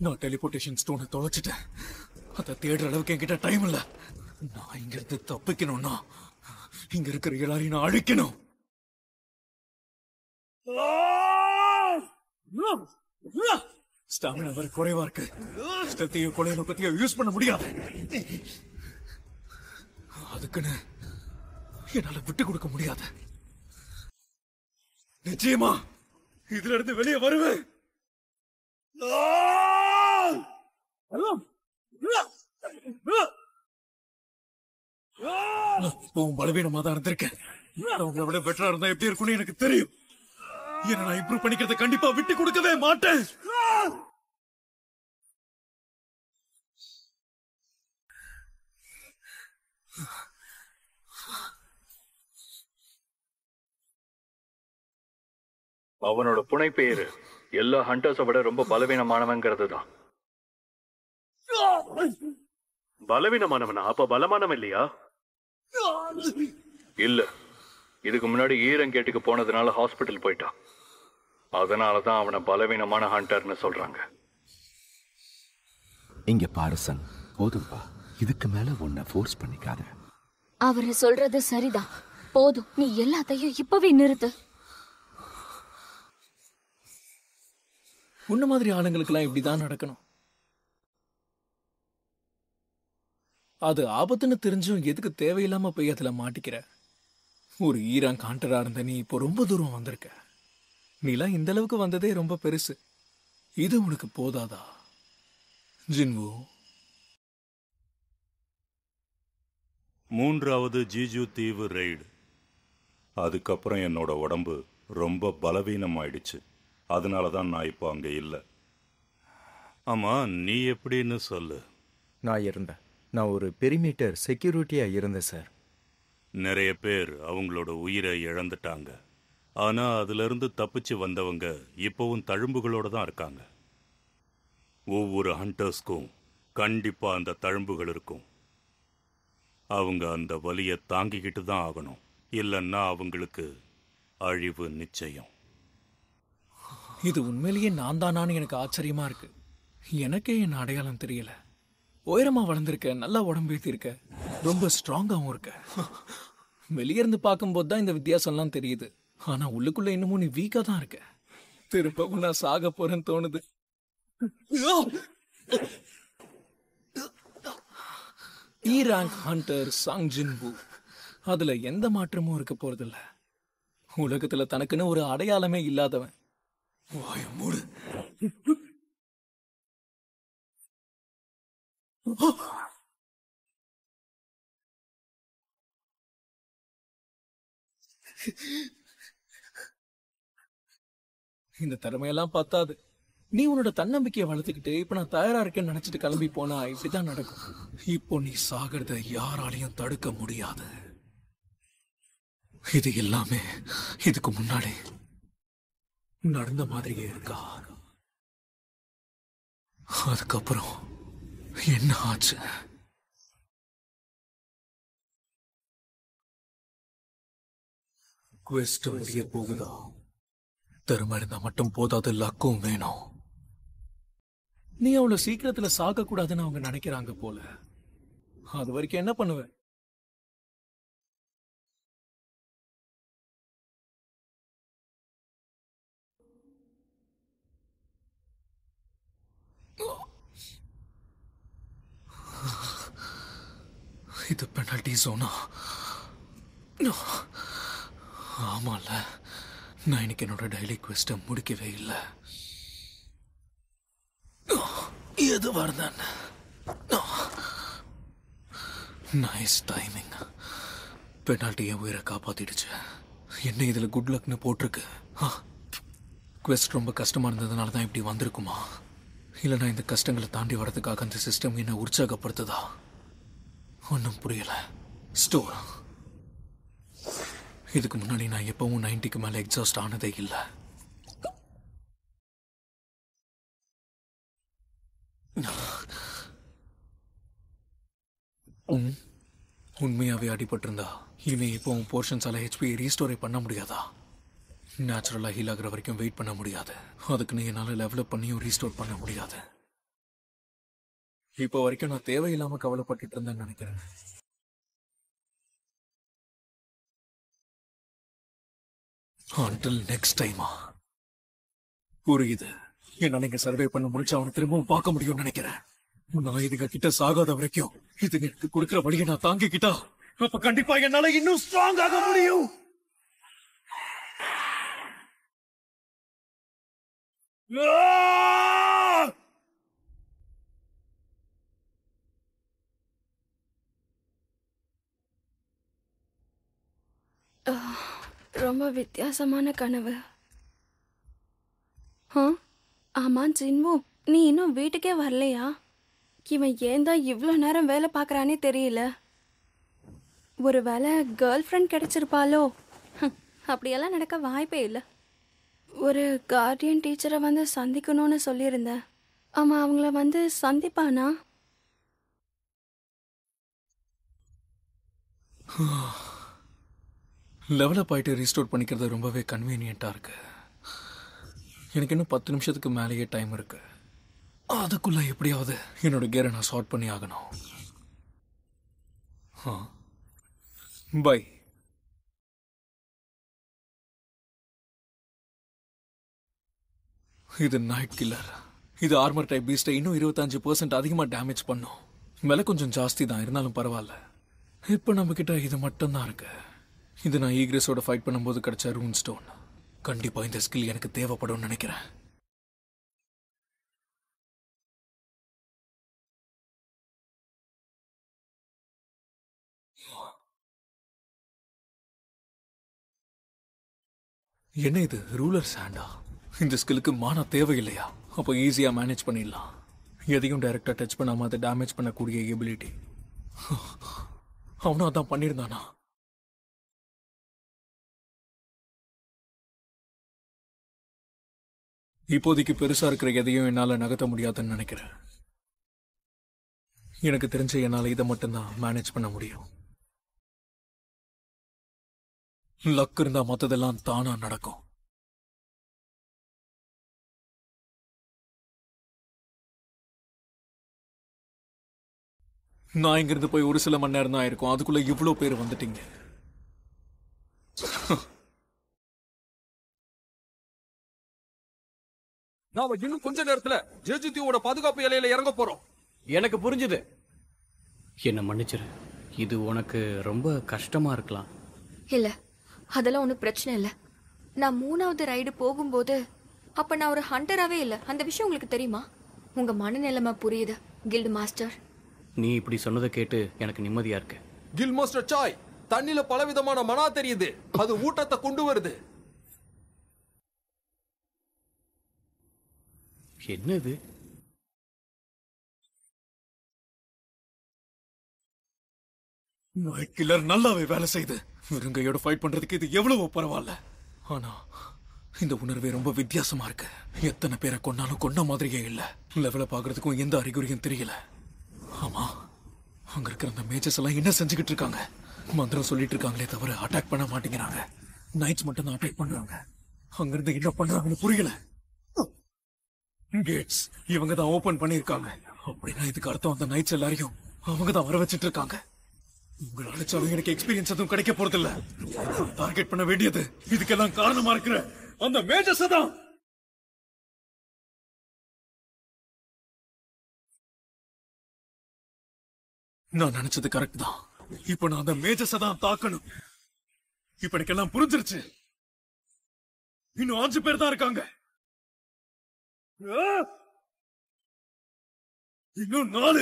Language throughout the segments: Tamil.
நான் டெலிபோர்டேஷன் ஸ்டோனை தொலைச்சிட்டேன். அதை தேடுற அளவுக்கு என்கிட்ட டைம் இல்ல. நான் இங்க இருந்து தப்பிக்கணும்னா இங்க இருக்கிற எல்லாரையும் நான் அழிக்கணும். ஸ்டாமினா வேற குறைவா இருக்கு. இஷ்டத்தையும் கொலை நோக்கத்தையும் யூஸ் பண்ண முடியாது. அதுக்குன்னு என்னால விட்டு கொடுக்க முடியாது. நிச்சயமா இதுல இருந்து வெளியே வருவேன். பலவீனமா தான் இருந்திருக்கேன். அவங்களை விட பெட்டரா இருந்தா எப்படி இருக்கும்னு எனக்கு தெரியும். என்ன நான் இம்ப்ரூவ் பண்ணிக்கிறத கண்டிப்பா விட்டு கொடுக்கவே மாட்டேன். அவனோட புனை பெயரு எல்லா ஹண்டர்ஸை விட ரொம்ப பலவீனமானவங்கிறது தான். பலவீனமானவனா? அப்ப பலமானவன் இல்லையா? இல்ல, இதுக்கு முன்னாடி ஈரங்கேட்டுக்கு போனதுனால ஹாஸ்பிட்டல் போயிட்டான். அதனாலதான் அவனை பலவீனமான ஹண்டர்னு சொல்றாங்க. இங்க பாரசன், போதும்பா. இதுக்கு மேல உன்னை ஃபோர்ஸ் பண்ணிக்காத. அவரு சொல்றது சரிதான். போதும், நீ எல்லாத்தையும் இப்பவே நிறுத்து. உன்ன மாதிரி ஆளுங்களுக்கெல்லாம் இப்படிதான் நடக்கணும். அது ஆபத்துன்னு தெரிஞ்சும் எதுக்கு தேவையில்லாம போய் அதுல மாட்டிக்கிற? ஒரு ஈரான் காண்டரா இருந்த நீ இப்போ ரொம்ப தூரம் வந்திருக்க. நீலாம் இந்த அளவுக்கு வந்ததே ரொம்ப பெருசு. இது உனக்கு போதாதா ஜின்வு? மூன்றாவது ஜீஜு தீவு ரெய்டு. அதுக்கப்புறம் என்னோட உடம்பு ரொம்ப பலவீனமாயிடுச்சு. அதனால தான் நான் இப்போ அங்கே இல்லை. ஆமா, நீ எப்படின்னு சொல்லு. நான் ஒரு பெரிமீட்டர் செக்யூரிட்டியா இருந்தேன் சார். நிறைய பேர் அவங்களோட உயிரை இழந்துட்டாங்க. ஆனா அதுல இருந்து தப்பிச்சு வந்தவங்க இப்பவும் தழும்புகளோட தான் இருக்காங்க. ஒவ்வொரு ஹண்டர்ஸ்க்கும் கண்டிப்பா அந்த தழும்புகள் இருக்கும். அவங்க அந்த வலியை தாங்கிக்கிட்டு தான் ஆகணும். இல்லைன்னா அவங்களுக்கு அழிவு நிச்சயம். இது உண்மையிலேயே நான் தானான்னு எனக்கு ஆச்சரியமா இருக்கு. எனக்கே என் அடையாளம் தெரியல. உயரமா வளர்ந்துருக்க, நல்லா உடம்பேத்திருக்க, ரொம்ப ஸ்ட்ராங்காவும் இருக்க. வெளியே இருந்து பார்க்கும்போது தான் இந்த வித்தியாசம்லாம் தெரியுது. ஆனா உள்ளுக்குள்ள இன்னமும் நீ வீக்கா தான் இருக்க. திரும்பவும் நான் சாக போறேன்னு தோணுது. இ ரேங்க் ஹண்டர் சாங் ஜின்பு, அதுல எந்த மாற்றமும் இருக்க போறதில்ல. உலகத்துல தனக்குன்னு ஒரு அடையாளமே இல்லாதவன். வாய மூடு. இந்த திறமையெல்லாம் பத்தாது. நீ உன்னோட தன்னம்பிக்கையை வளர்த்துக்கிட்டு இப்ப நான் தயாரா இருக்கேன்னு நினைச்சிட்டு கிளம்பி போனா இப்படிதான் நடக்கும். இப்போ நீ சாகிறத யாராலையும் தடுக்க முடியாது. இது எல்லாமே இதுக்கு முன்னாடி நடந்த மாதிரியே இருக்கா? அதுக்கப்புறம் என்ன ஆச்சு? குவெஸ்ட் முடிய போகுதா? திறமை இருந்தா மட்டும் போதாது, லக்கும் வேணும். நீ அவ்வளவு சீக்கிரத்துல சாக கூடாதுன்னு அவங்க நினைக்கிறாங்க போல. அது வரைக்கும் என்ன பண்ணுவ? இது பெனல்டி ஜோனா? ஆமால, நான் இன்னைக்கு என்னோட டெய்லி குவெஸ்ட முடிக்கவே இல்லை. எது வருதான்? Nice timing. பெனால்ட்டி என் உயிரை காப்பாத்திடுச்சு. என்ன இதுல குட் லக்னு போட்டிருக்கு. குவெஸ்ட் ரொம்ப கஷ்டமா இருந்ததுனால தான் இப்படி வந்திருக்குமா? இல்லை நான் இந்த கஷ்டங்களை தாண்டி வரதுக்காக அந்த சிஸ்டம் என்ன உற்சாகப்படுத்துதா? ஒன்றும் புரியல. ஸ்டோர். இதுக்கு முன்னாடி நான் எப்பவும் 90க்கு மேல எக்ஸாஸ்ட் ஆனதே இல்லை. உண்மையாவே அடிபட்டிருந்தா இனிமே இப்போ போர்ஷன்ஸால ஹெச்பி ரீஸ்டோரே பண்ண முடியாதா? நேச்சுரலா ஹீல் ஆகுற வரைக்கும் வெயிட் பண்ண முடியாது. அதுக்குன்னு என்னால லெவலப் பண்ணியும் ரீஸ்டோர் பண்ண முடியாது. இப்போ வரைக்கும் நான் தேவையில்லாம கவலைப்பட்டுட்டு இருந்தேன்னு நினைக்கிறேன். Until next time. புரியுது. என்ன நீங்க சர்வே பண்ண முடிச்சு அவனை திரும்பவும் பார்க்க முடியும்னு நினைக்கிறேன். நான் இதுங்க கிட்ட சாகாத வரைக்கும் இதுங்க எனக்கு கொடுக்கிற வழியை நான் தாங்கிக்கிட்டா அப்ப கண்டிப்பா என்னால இன்னும் ஸ்ட்ராங் ஆக முடியும். ரொம்ப வித்தியாசமான கனவு. ஆமா ஜின்வு, நீ இன்னும் வீட்டுக்கே வரலையா? இவன் ஏன் தான் இவ்வளோ நேரம் வேலை பார்க்குறானே தெரியல. ஒரு வேளை கேர்ள் ஃப்ரெண்ட் கிடைச்சிருப்பாளோ? அப்படியெல்லாம் நடக்க வாய்ப்பே இல்லை. ஒரு கார்டியன் டீச்சரை வந்து சந்திக்கணும்னு சொல்லியிருந்தேன். ஆமாம், அவங்கள வந்து சந்திப்பானா? லெவலப் ஆயிட்டு ரீஸ்டோர் பண்ணிக்கிறது ரொம்பவே கன்வீனியன்ட்டா இருக்கு. எனக்கு இன்னும் 10 நிமிஷத்துக்கு மேலேயே டைம் இருக்கு. அதுக்குள்ள எப்படியாவது என்னோட கேரை நான் சார்ட் பண்ணி ஆகணும். பை. இது நைட் கில்லர். இது ஆர்மர் டைப் பீஸ்ட்டை இன்னும் 25% அதிகமாக டேமேஜ் பண்ணும். விலை கொஞ்சம் ஜாஸ்தி தான், இருந்தாலும் பரவாயில்ல. இப்போ நம்ம கிட்ட இது மட்டும்தான் இருக்கு. இது நான் ஈக்ரெஸோட ஃபைட் பண்ணும்போது கிடைச்ச ரூன் ஸ்டோன். கண்டிப்பா இந்த ஸ்கில் எனக்கு தேவைப்படும் நினைக்கிறேன். என்ன இது, ரூலர் சாண்டா? இந்த ஸ்கில்லுக்கு மானா தேவையில்லையா? அப்போ ஈஸியா மேனேஜ் பண்ணிடலாம். எதையும் டைரக்டா டச் பண்ணாம அதை டேமேஜ் பண்ணக்கூடிய எபிலிட்டி. அவனும் அதான் பண்ணியிருந்தானா? இப்போதைக்கு பெருசா இருக்கிற எதையும் என்னால நகர்த்த முடியாதுன்னு நினைக்கிறேன். எனக்கு தெரிஞ்ச என்னால இதை மட்டும்தான் மேனேஜ் பண்ண முடியும். லக் இருந்தா மத்ததெல்லாம் தானா நடக்கும். நான் இங்கிருந்து போய் ஒரு சில மணி நேரம் தான் ஆயிருக்கும், அதுக்குள்ள இவ்வளவு பேர் வந்துட்டீங்க. நாம இன்னும் கொஞ்ச நேரத்துல ஜெஜித்தியோட பாதுகாப்பு எல்லையில இறங்க போறோம். எனக்கு புரிஞ்சுது. என்ன மன்னிச்சிரு. இது உனக்கு ரொம்ப கஷ்டமா இருக்கலாம். இல்ல, அதெல்லாம் ஒன்றும் பிரச்சனை இல்லை. நான் 3வது ரைடு போகும்போது அப்ப நான் ஒரு ஹண்டராகவே இல்லை. அந்த விஷயம் உங்களுக்கு தெரியுமா? உங்க மனநிலைமை புரியுது கில்டு மாஸ்டர். நீ இப்படி சொன்னதை கேட்டு எனக்கு நிம்மதியா இருக்கு. கில் மாஸ்டர் சாய், தண்ணில பலவிதமான மனா தெரியுது. அது ஊட்டத்தை கொண்டு வருது. என்னது? நைட் கில்லர் நல்லாவே வேலை செய்யுது. வெறுங்கையோட ஃபைட் பண்றதுக்கு இது எவ்வளவோ பரவாயில்ல. ஆனா இந்த உணர்வே ரொம்ப வித்தியாசமா இருக்கு. எத்தனை பேரை கொன்னாலும் கொன்ன மாதிரியே இல்ல. லெவலப் ஆகுறதுக்கும் எந்த அறிகுறியும் தெரியல. ஆமா, அங்க இருக்கிற அந்த மேஜர்ஸ் எல்லாம் என்ன செஞ்சுக்கிட்டு இருக்காங்க? மந்திரம் சொல்லிட்டு இருக்காங்களே தவிர அட்டாக் பண்ண மாட்டேங்கிறாங்க. நைட்ஸ் மட்டும் தான் அட்டாக் பண்றாங்க. அங்கிருந்து என்ன பண்றாங்கன்னு புரியல. கேட்ஸ் இவங்க தான் ஓபன் பண்ணிருக்காங்க. அப்படின்னா இதுக்கு அர்த்தம் அந்த நைட்ஸ் எல்லாரையும் அவங்க தான் வர வச்சிட்டு இருக்காங்க. உங்களை அழைச்சாலும் எனக்கு எக்ஸ்பீரியன்ஸ் எதுவும் கிடைக்க போறது இல்ல. டார்கெட் பண்ண வேண்டியது இதுக்கெல்லாம் காரணமா இருக்கிற அந்த மேஜர்ஸ் தான். நான் நினைச்சது கரெக்ட் தான். இப்ப நான் அந்த மேஜர்ஸ் தான் தாக்கணும். இப்ப எனக்கு எல்லாம் புரிஞ்சிருச்சு. இன்னும் 5 பேர் தான் இருக்காங்க. இன்னும் 4.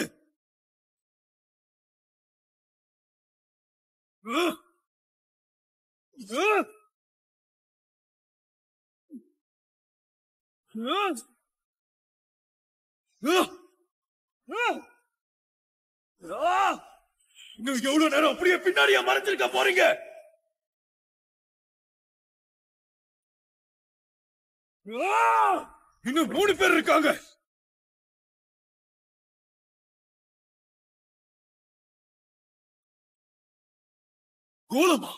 இன்னும் எவ்வளவு நேரம் அப்படியே பின்னாடியா மறைஞ்சிருக்க போறீங்க? இன்னும் 3 பேர் இருக்காங்க. கோலமா?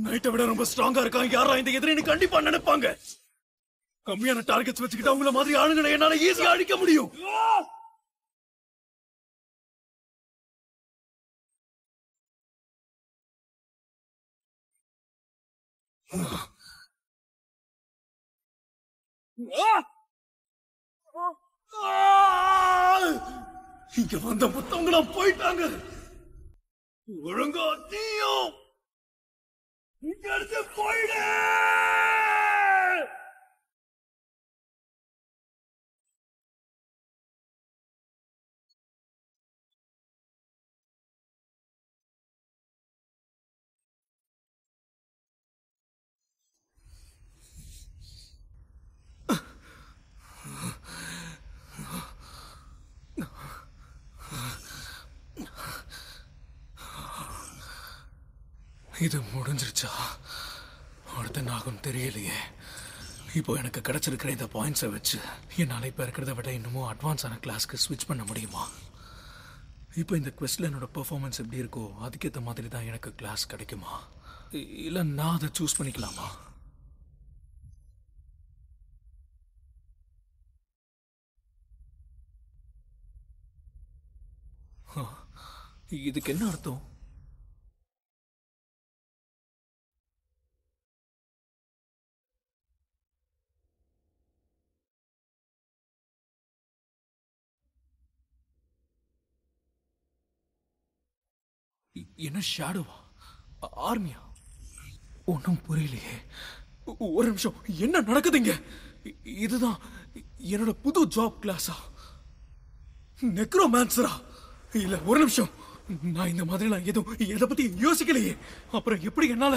நைட்டை விட ரொம்ப ஸ்ட்ராங்கா இருக்கான். யாரா இந்த எதிரின்னு கண்டிப்பா நினைப்பாங்க. கம்மியான டார்கெட்ஸ் வச்சுக்கிட்டு அவங்கள மாதிரி ஆளுங்களை என்னால ஈஸியா அடிக்க முடியும். இங்க வந்த மொத்தவங்களா போயிட்டாங்க. ஒழுங்கா நீயும் இங்க இருந்து போயிடு. இது முடிஞ்சிருச்சா? அடுத்த என்ன ஆகும் தெரியலையே. இப்போ எனக்கு கிடைச்சிருக்கிற இந்த பாயிண்ட்ஸை வச்சு என்னால் இப்போ இருக்கிறத விட இன்னமும் அட்வான்ஸான கிளாஸ்க்கு ஸ்விட்ச் பண்ண முடியுமா? இப்போ இந்த குவெஸ்ட்ல என்னோட பெர்ஃபார்மன்ஸ் எப்படி இருக்கோ அதுக்கேற்ற மாதிரி தான் எனக்கு கிளாஸ் கிடைக்குமா? இல்லை நான் அதை சூஸ் பண்ணிக்கலாமா? இதுக்கு என்ன அர்த்தம்? என்ன ஷேடோவா? ஆர்மியா? ஒன்றும் புரியலையே. ஒரு நிமிஷம், என்ன நடக்குதுங்க? இதுதான் என்னோட புது ஜாப் கிளாஸா? நெக்ரோமான்சரா? இல்ல ஒரு நிமிஷம், நான் இந்த மாதிரிலாம் எதுவும் எதை பத்தி யோசிக்கலையே. அப்புறம் எப்படி என்னால?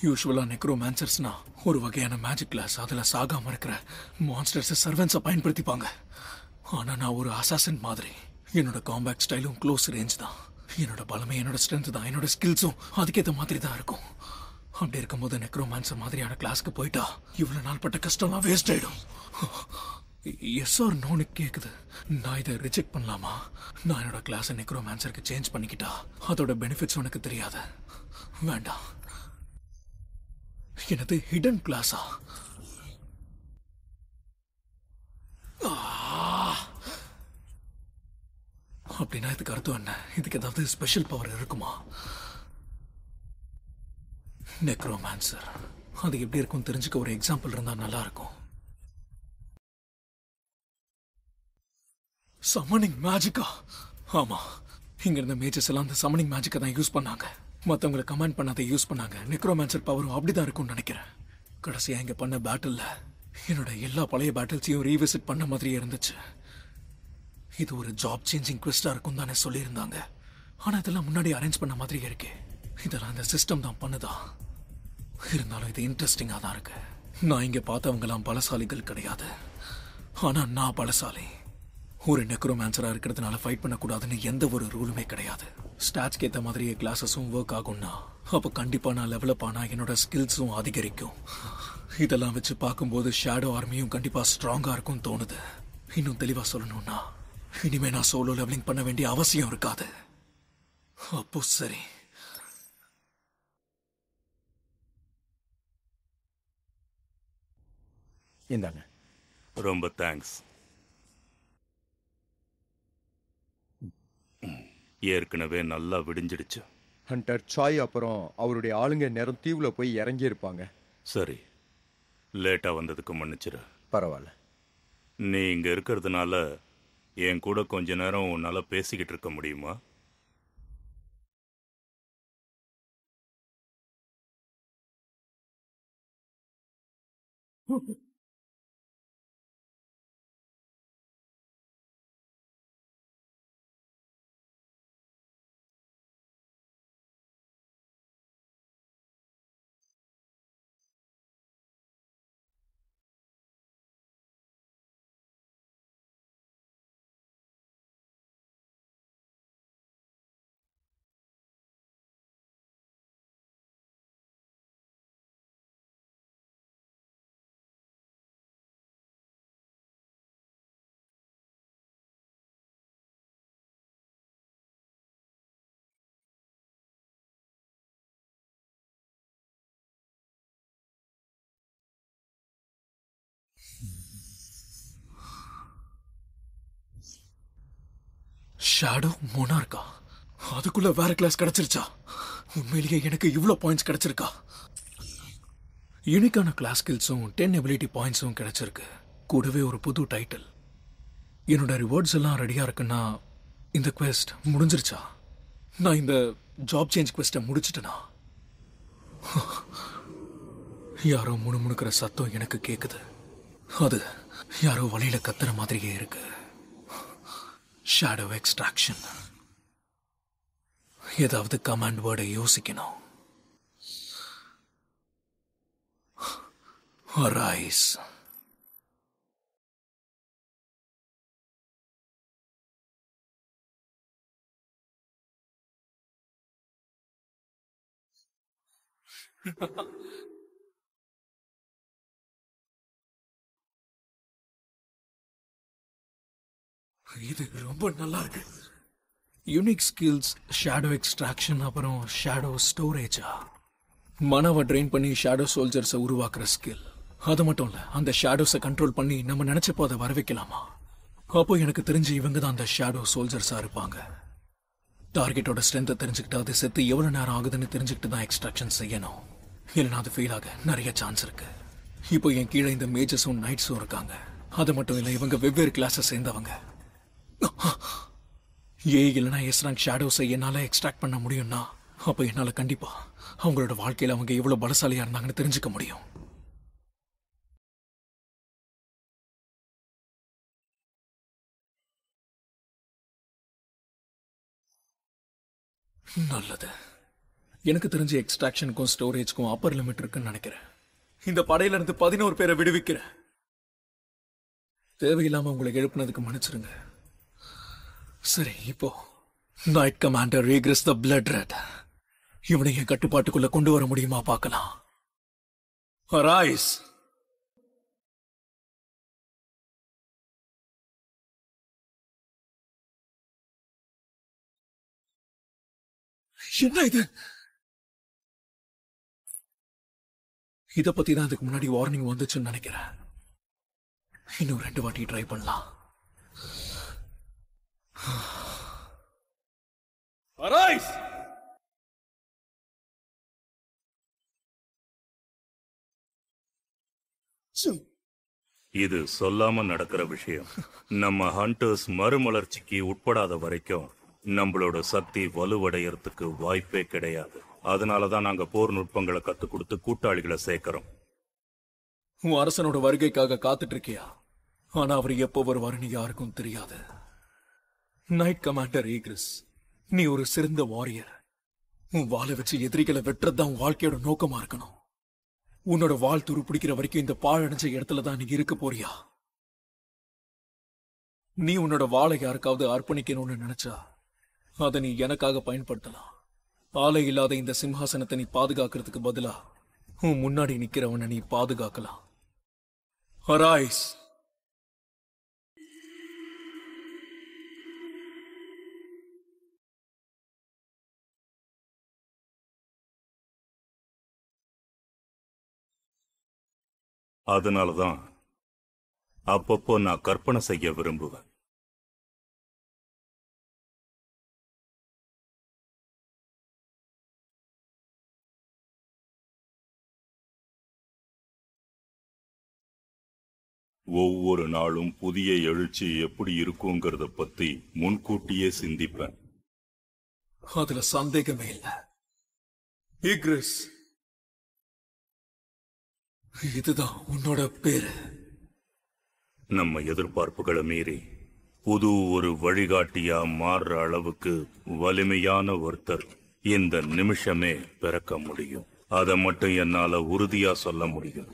யூஸ்வலா நெக்ரோமான்சர்ஸ்னா ஒரு வகையான மேஜிக் கிளாஸ். அதுல சாகாம இருக்கிற மான்ஸ்டர்ஸ் சர்வன்ஸை பயன்படுத்திப்பாங்க. ஆனா நான் ஒரு அசாசன் மாதிரி. என்னோட காம்பேக்ட் ஸ்டைலும் க்ளோஸ் ரேஞ்ச் தான். என்னோட பலமே என்னோட ஸ்ட்ரென்த் தான். என்னோட ஸ்கில்ஸும் அதுக்கேற்ற மாதிரி தான் இருக்கும். அப்படி இருக்கும்போது நெக்ரோமான்சர் மாதிரியான கிளாஸ்க்கு போயிட்டா இவ்வளவு நாள் பட்ட கஷ்டம்லாம் வேஸ்ட் ஆயிடும். எஸ் ஆர் நோன்னு கேக்குது. நான் இதை ரிஜெக்ட் பண்ணலாமா? நான் என்னோட கிளாஸை நெக்ரோமான்சருக்கு சேஞ்ச் பண்ணிக்கிட்டா அதோட பெனிஃபிட்ஸ் உனக்கு தெரியாது. வேண்டாம். எனது ஹிடன் கிளாஸா? அப்படின்னா இதுக்கு அர்த்தம் என்ன? இதுக்கு ஏதாவது ஸ்பெஷல் பவர் இருக்குமா? நெக்ரோமான்சர் அது எப்படி இருக்கும் தெரிஞ்சுக்க ஒரு எக்ஸாம்பிள் இருந்தா நல்லா இருக்கும். சம்மனிங் மேஜிக்கா? ஆமா, இங்க இருந்த மேஜர்ஸ் எல்லாம் அந்த சம்மனிங் மேஜிக்கை தான் யூஸ் பண்ணாங்க. மத்தவங்களை கமாண்ட் பண்ணாத யூஸ் பண்ணாங்க. நெக்ரோமான்சர் பவரும் அப்படிதான் இருக்கும்னு நினைக்கிறேன். கடைசியா இங்க பண்ண பேட்டில்ல என்னோட எல்லா பழைய பேட்டில்ஸையும் ரீவிசிட் பண்ண மாதிரியே இருந்துச்சு. இது ஒரு ஜாப் சேஞ்சிங் குவெஸ்டா இருக்கும் தானே சொல்லியிருந்தாங்க. ஆனா இதெல்லாம் முன்னாடி அரேஞ்ச் பண்ண மாதிரியே இருக்கே. இதெல்லாம் இந்த சிஸ்டம் தான் பண்ணுதா? இருந்தாலும் இது இன்ட்ரெஸ்டிங்கா தான் இருக்கு. நான் இங்க பார்த்தவங்கலாம் பலசாலிகள் கிடையாது. ஆனா நான் பலசாலி. ஒரு நெக்ரோமான்சரா இருக்கிறதுனால ஃபைட் பண்ணக்கூடாதுன்னு எந்த ஒரு ரூலுமே கிடையாது. ஸ்டாட்ஸ்க்கு ஏற்ற மாதிரியே கிளாஸஸும் ஒர்க் ஆகும்னா அப்போ கண்டிப்பா நான் லெவலப் ஆனா என்னோட ஸ்கில்ஸும் அதிகரிக்கும். இதெல்லாம் வச்சு பார்க்கும்போது ஷேடோ ஆர்மியும் கண்டிப்பா ஸ்ட்ராங்கா இருக்கும் தோணுது. இன்னும் தெளிவா சொல்லணும்னா இனிமே நான் சோலோ லெவலிங் பண்ண வேண்டிய அவசியம் இருக்காது. அப்போ சரி. இந்தாங்க. ரொம்ப தேங்க்ஸ். ஏற்கனவே நல்லா விடிஞ்சிடுச்சு. ஹண்டர் சாய் அப்புறம் அவருடைய ஆளுங்க நேரம் தீவுல போய் இறங்கி இருப்பாங்க. சரி, லேட்டா வந்ததுக்கு மன்னிச்சிரு. பரவாயில்ல. நீ இங்க இருக்கிறதுனால என் கூட கொஞ்ச நேரம் உன்னால பேசிக்கிட்டு இருக்க முடியுமா? ஷேடோ மோனார்க்கா, அதுக்குள்ள வேற கிளாஸ் கிடைச்சிருச்சா? உண்மையிலேயே எனக்கு இவ்வளோ பாயிண்ட்ஸ் கிடைச்சிருக்கா? யூனிக்கான கிளாஸ் ஸ்கில்ஸும் 10 எபிலிட்டி பாயிண்ட்ஸும் கிடைச்சிருக்கு. கூடவே ஒரு புது டைட்டில். என்னோட ரிவார்ட்ஸ் எல்லாம் ரெடியா இருக்குன்னா இந்த குவெஸ்ட் முடிஞ்சிருச்சா? நான் இந்த ஜாப் சேஞ்ச் குவெஸ்ட்டை முடிச்சிட்டேனா? யாரோ முணுமுணுக்கிற சத்தம் எனக்கு கேக்குது. அது யாரோ வழியில கத்துற மாதிரியே இருக்கு. Shadow extraction. ஏதாவது கமாண்ட் வேர்டை யோசிக்கணும். Arise. இது ரொம்ப நல்லா இருக்கு. யூனிக் ஸ்கில்ஸ், ஷேடோ எக்ஸ்ட்ராக்ஷன், அப்புறம் ஷேடோ ஸ்டோரேஜா? மனவை ட்ரெயின் பண்ணி ஷேடோ சோல்ஜர்ஸை உருவாக்குற ஸ்கில். அது மட்டும் இல்ல, அந்த ஷேடோஸை கண்ட்ரோல் பண்ணி நம்ம நினைச்சப்போ அதை வர வைக்கலாமா? அப்போ எனக்கு தெரிஞ்சு இவங்க தான் அந்த ஷேடோ சோல்ஜர்ஸா இருப்பாங்க. டார்கெட்டோட ஸ்ட்ரென்த்தை தெரிஞ்சுக்கிட்டு அது செத்து எவ்வளவு நேரம் ஆகுதுன்னு தெரிஞ்சுக்கிட்டு தான் எக்ஸ்ட்ராக்ஷன் செய்யணும். இல்லைன்னா அது ஃபெயில் ஆக நிறைய சான்ஸ் இருக்கு. இப்போ என் கீழே இந்த மேஜஸும் நைட்ஸும் இருக்காங்க. அது மட்டும் இல்லை, இவங்க வெவ்வேறு கிளாஸை சேர்ந்தவங்க. இல்லைன்னா எஸ் ரேங்க் ஷேடோஸை என்னால எக்ஸ்ட்ராக்ட் பண்ண முடியும்னா அப்போ என்னால கண்டிப்பா அவங்களோட வாழ்க்கையில அவங்க எவ்வளவு பலசாலியா இருந்தாங்கன்னு தெரிஞ்சுக்க முடியும். நல்லது. எனக்கு தெரிஞ்ச எக்ஸ்ட்ராக்ஷனுக்கும் ஸ்டோரேஜ்க்கும் அப்பர் லிமிட் இருக்குன்னு நினைக்கிறேன். இந்த படையில இருந்து 11 பேரை விடுவிக்கிறேன். தேவையில்லாம உங்களை எழுப்புனதுக்கு மன்னிச்சிருங்க. சரி, இப்போ நைட் கமாண்டர் ரீக்ரஸ் த பிளட் ரெட். இவனை என் கட்டுப்பாட்டுக்குள்ள கொண்டு வர முடியுமா பார்க்கலாம். Arise. என்ன இது? இத பத்தி தான் அதுக்கு முன்னாடி வார்னிங் வந்துச்சுன்னு நினைக்கிறேன். இன்னும் 2 வாட்டி ட்ரை பண்ணலாம். Arise. இது சொல்லாம நடக்கிற விஷயம். நம்ம ஹண்டர்ஸ் மறுமலர்ச்சிக்கு உட்படாத வரைக்கும் நம்மளோட சக்தி வலுவடையறதுக்கு வாய்ப்பே கிடையாது. அதனாலதான் நாங்க போர் நுட்பங்களை கத்துக் கொடுத்து கூட்டாளிகளை சேர்க்கிறோம். உன் அரசனோட வருகைக்காக காத்துட்டு இருக்கியா? ஆனா அவர் எப்போ வருவாருன்னு யாருக்கும் தெரியாது. நைட் கமாண்டர் ஈக்ரிஸ், நீ ஒரு சிறந்த வாரியர். உன் வாளை வச்சு எதிரிகளை வெட்டுறதுதான் உன் வாழ்க்கையோட நோக்கமா இருக்கணும். உன்னோட வாள் துரு பிடிக்கிற வரைக்கும் இந்த பாழடைஞ்ச இடத்துல தான் நீ இருக்க போறியா? நீ உன்னோட வாளை யாருக்காவது அர்ப்பணிக்கணும்னு நினைச்சா அதை நீ எனக்காக பயன்படுத்தலாம். ஆலை இல்லாத இந்த சிம்ஹாசனத்தை நீ பாதுகாக்கிறதுக்கு பதிலா உன் முன்னாடி நிக்கிறவனை நீ பாதுகாக்கலாம். Arise. அதனாலதான் அப்பப்போ நான் கற்பனை செய்ய விரும்புவேன். ஒவ்வொரு நாளும் புதிய எழுச்சி எப்படி இருக்குங்கிறத பத்தி முன்கூட்டியே சிந்திப்பேன். அதுல சந்தேகமே இல்ல. ஈக்ரிஸ், இதுதான் உன்னோட பேரு. நம்ம எதிர்பார்ப்புகளை மீறி புது ஒரு வழிகாட்டியா மாறுற அளவுக்கு வலிமையான ஒருத்தர் இந்த நிமிஷமே பிறக்க முடியும். அதை மட்டும் என்னால உறுதியா சொல்ல முடியும்.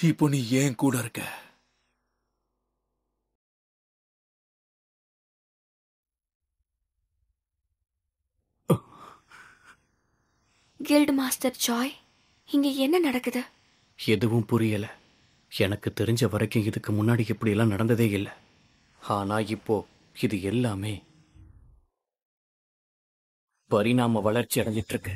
இப்போ நீ ஏன் கூட இருக்க? கில்ட் மாஸ்டர் ஜாய், இங்க என்ன நடக்குது? எதுவும் புரியல. எனக்கு தெரிஞ்ச வரைக்கும் இதுக்கு முன்னாடி இப்படியெல்லாம் நடந்ததே இல்லை. ஆனா இப்போ இது எல்லாமே பரிணாம வளர்ச்சி அடைஞ்சிட்டு இருக்கு.